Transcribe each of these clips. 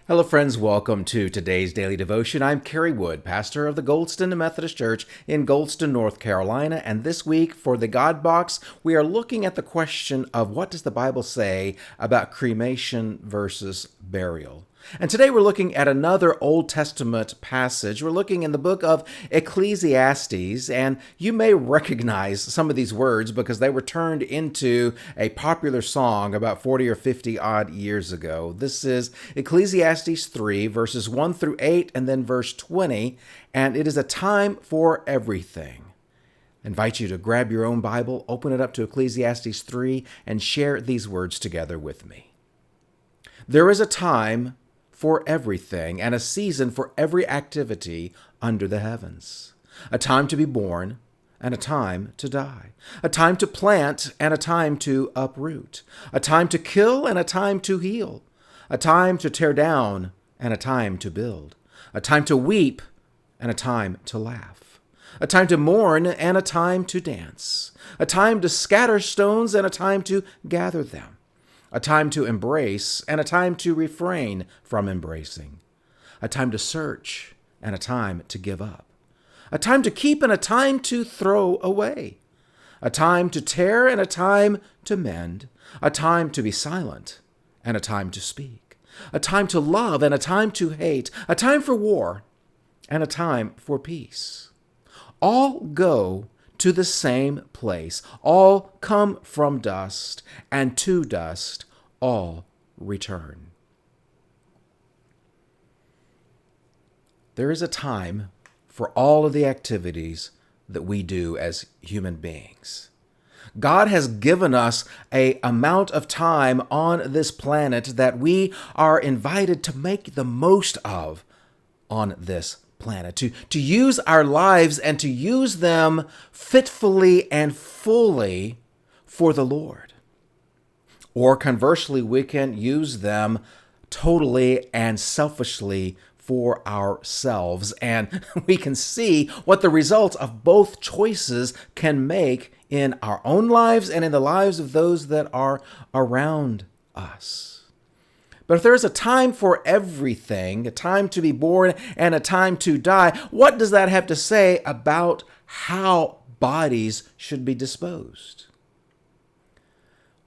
Hello, friends. Welcome to today's daily devotion. I'm Kerry Wood, pastor of the Goldston Methodist Church in Goldston, North Carolina. And this week for the God Box, we are looking at the question of what does the Bible say about cremation versus burial. And today we're looking at another Old Testament passage. We're looking in the book of Ecclesiastes, and you may recognize some of these words because they were turned into a popular song about 40 or 50 odd years ago. This is Ecclesiastes 3, verses 1 through 8, and then verse 20, and it is a time for everything. I invite you to grab your own Bible, open it up to Ecclesiastes 3, and share these words together with me. There is a time for everything, and a season for every activity under the heavens. A time to be born, and a time to die. A time to plant, and a time to uproot. A time to kill, and a time to heal. A time to tear down, and a time to build. A time to weep, and a time to laugh. A time to mourn, and a time to dance. A time to scatter stones, and a time to gather them. A time to embrace, and a time to refrain from embracing. A time to search, and a time to give up. A time to keep, and a time to throw away. A time to tear, and a time to mend. A time to be silent, and a time to speak. A time to love, and a time to hate. A time for war, and a time for peace. All go to the same place. All come from dust, and to dust all return. There is a time for all of the activities that we do as human beings. God has given us an amount of time on this planet that we are invited to make the most of on this planet, to use our lives and to use them fitfully and fully for the Lord. Or conversely, we can use them totally and selfishly for ourselves. And we can see what the results of both choices can make in our own lives and in the lives of those that are around us. But if there is a time for everything, a time to be born and a time to die, what does that have to say about how bodies should be disposed?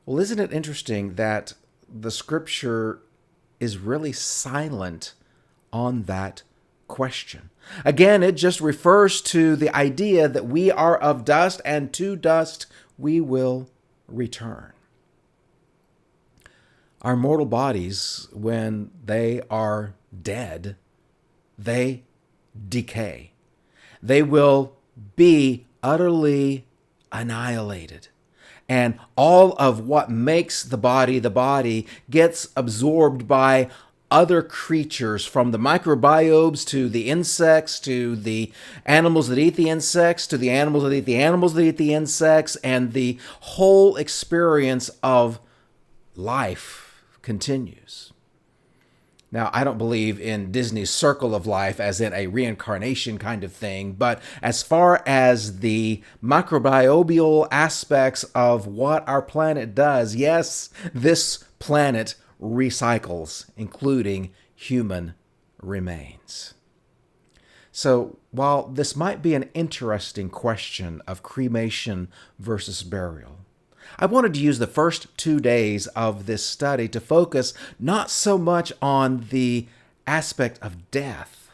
Well, isn't it interesting that the scripture is really silent on that question? Again, it just refers to the idea that we are of dust, and to dust we will return. Our mortal bodies, when they are dead, they decay. They will be utterly annihilated. And all of what makes the body gets absorbed by other creatures, from the microbiobes to the insects to the animals that eat the insects to the animals that eat the animals that eat the insects, and the whole experience of life continues. Now, I don't believe in Disney's circle of life as in a reincarnation kind of thing, but as far as the microbial aspects of what our planet does, yes, this planet recycles, including human remains. So, while this might be an interesting question of cremation versus burial, I wanted to use the first 2 days of this study to focus not so much on the aspect of death,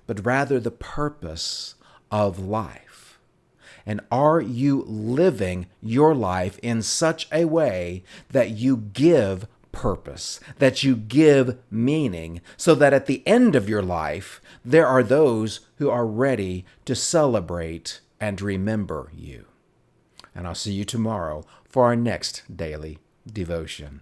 but rather the purpose of life. And are you living your life in such a way that you give purpose, that you give meaning, so that at the end of your life, there are those who are ready to celebrate and remember you? And I'll see you tomorrow for our next daily devotion.